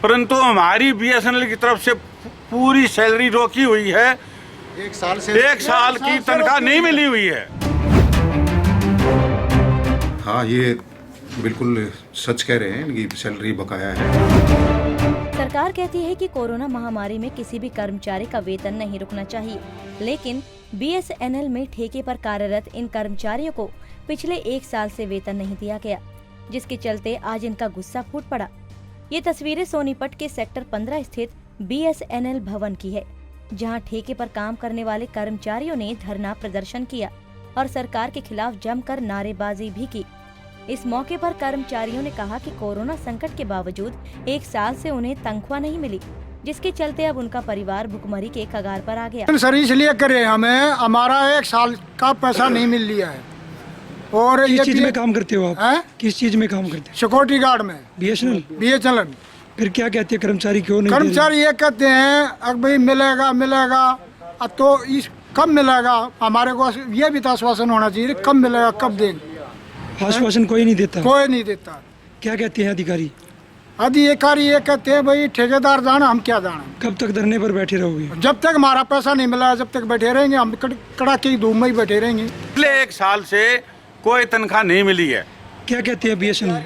परंतु हमारी बीएसएनएल की तरफ से पूरी सैलरी रोकी हुई है। एक साल की तनख्वाह नहीं मिली हुई है। हाँ, ये बिल्कुल सच कह रहे हैं, इनकी सैलरी बकाया है। सरकार कहती है कि कोरोना महामारी में किसी भी कर्मचारी का वेतन नहीं रुकना चाहिए, लेकिन बीएसएनएल में ठेके पर कार्यरत इन कर्मचारियों को पिछले 1 साल से वेतन नहीं दिया गया, जिसके चलते आज इनका गुस्सा फूट पड़ा। ये तस्वीरें सोनीपत के सेक्टर 15 स्थित बीएसएनएल भवन की है, जहां ठेके पर काम करने वाले कर्मचारियों ने धरना प्रदर्शन किया और सरकार के खिलाफ जमकर नारेबाजी भी की। इस मौके पर कर्मचारियों ने कहा कि कोरोना संकट के बावजूद 1 साल से उन्हें तनख्वाह नहीं मिली, जिसके चलते अब उनका परिवार भुखमरी के कगार पर आ गया। सर इसलिए करे, हमें हमारा 1 साल का पैसा नहीं मिल लिया है। और किस चीज में काम करते हो आप? है? किस चीज में काम करते हैं? सिक्योरिटी गार्ड में। बीएसएनएल। फिर क्या कहते हैं कर्मचारी, क्यों नहीं? कर्मचारी ये कहते हैं अब भाई मिलेगा अब तो इस कब मिलेगा, हमारे को ये भी तो आश्वासन होना चाहिए कब मिलेगा, कब देंगे। आश्वासन कोई नहीं देता? कोई नहीं देता। क्या कहते हैं अधिकारी? अधिकारी ये कहते हैं भाई ठेकेदार जाना, हम क्या जाना। कब तक धरने पर बैठे रहोगे? जब तक हमारा पैसा नहीं मिला जब तक बैठे रहेंगे, हम कड़ाके की धूप में ही बैठे रहेंगे। पिछले 1 साल से कोई तनख्वाह नहीं मिली है। क्या कहते हैं बीएसएनएल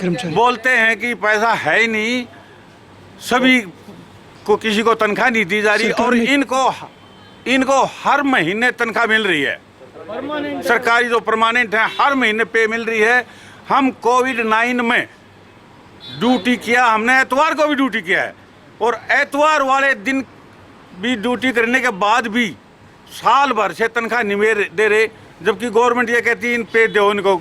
कर्मचारी? बोलते हैं कि पैसा है ही नहीं, सभी को किसी को तनख्वाह नहीं दी जा रही और इनको हर महीने तनख्वाह मिल रही है। सरकारी जो परमानेंट है हर महीने पे मिल रही है। हम कोविड-19 में ड्यूटी किया, हमने एतवार को भी ड्यूटी किया है और एतवार वाले दिन भी ड्यूटी करने के बाद भी साल भर से तनख्वाह नहीं दे रहे, जबकि गवर्नमेंट ये कहती है इन पे दो, इनको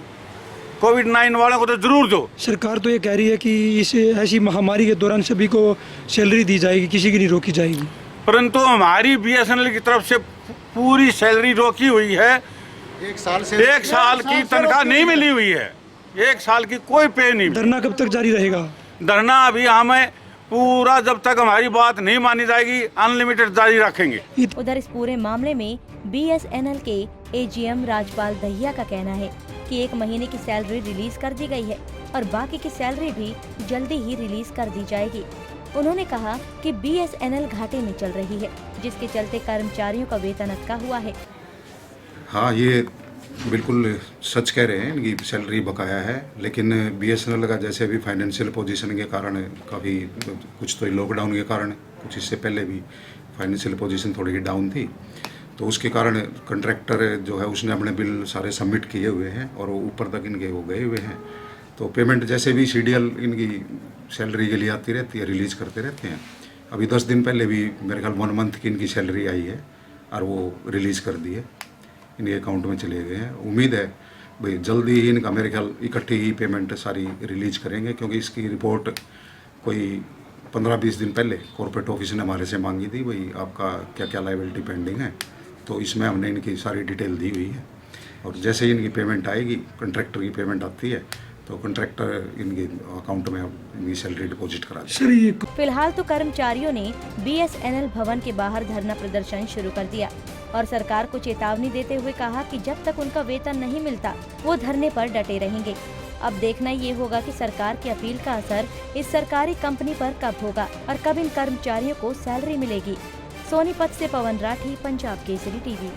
कोविड-19 वालों को तो जरूर दो। सरकार तो ये कह रही है कि इस ऐसी महामारी के दौरान सभी को सैलरी दी जाएगी, किसी की नहीं रोकी जाएगी। परंतु हमारी बीएसएनएल की तरफ से पूरी सैलरी रोकी हुई है। 1 साल की तनख्वाह नहीं मिली हुई है। 1 साल की कोई पे नहीं। धरना कब तक जारी रहेगा? धरना अभी हमें पूरा जब तक हमारी बात नहीं मानी जाएगी अनलिमिटेड जारी रखेंगे। उधर इस पूरे मामले में बीएसएनएल के एजीएम राजपाल दहिया का कहना है कि 1 महीने की सैलरी रिलीज कर दी गई है और बाकी की सैलरी भी जल्दी ही रिलीज कर दी जाएगी। उन्होंने कहा कि बीएसएनएल घाटे में चल रही है, जिसके चलते कर्मचारियों का वेतन अटका हुआ है। हाँ, ये बिल्कुल सच कह रहे हैं, इनकी सैलरी बकाया है। लेकिन बीएसएनएल का जैसे अभी फाइनेंशियल पोजीशन के कारण काफ़ी कुछ तो लॉकडाउन के कारण, कुछ इससे पहले भी फाइनेंशियल पोजीशन थोड़ी ही डाउन थी, तो उसके कारण कंट्रैक्टर जो है उसने अपने बिल सारे सबमिट किए हुए हैं और वो ऊपर तक इनके वो गए हुए हैं। तो पेमेंट जैसे भी सीडीएल इनकी सैलरी के लिए आती रहती है, रिलीज़ करते रहते हैं। अभी 10 दिन पहले भी मेरे ख्याल 1 मंथ की इनकी सैलरी आई है और वो रिलीज़ कर दी है, इनके अकाउंट में चले गए हैं। उम्मीद है भाई जल्दी ही इनका मेरे ख्याल इकट्ठी ही पेमेंट सारी रिलीज करेंगे, क्योंकि इसकी रिपोर्ट कोई 15-20 दिन पहले कॉर्पोरेट ऑफिस ने हमारे से मांगी थी, भाई आपका क्या क्या लायबिलिटी पेंडिंग है। तो इसमें हमने इनकी सारी डिटेल दी हुई है और जैसे ही इनकी पेमेंट आएगी, कंट्रैक्टर की पेमेंट आती है, तो कंट्रैक्टर इनके अकाउंट में इनकी सैलरी डिपॉजिट करा देगा। फिलहाल तो कर्मचारियों ने बीएसएनएल भवन के बाहर धरना प्रदर्शन शुरू कर दिया और सरकार को चेतावनी देते हुए कहा कि जब तक उनका वेतन नहीं मिलता वो धरने पर डटे रहेंगे। अब देखना ये होगा कि सरकार की अपील का असर इस सरकारी कंपनी पर कब होगा और कब इन कर्मचारियों को सैलरी मिलेगी। सोनीपत से पवन राठी, पंजाब केसरी टीवी।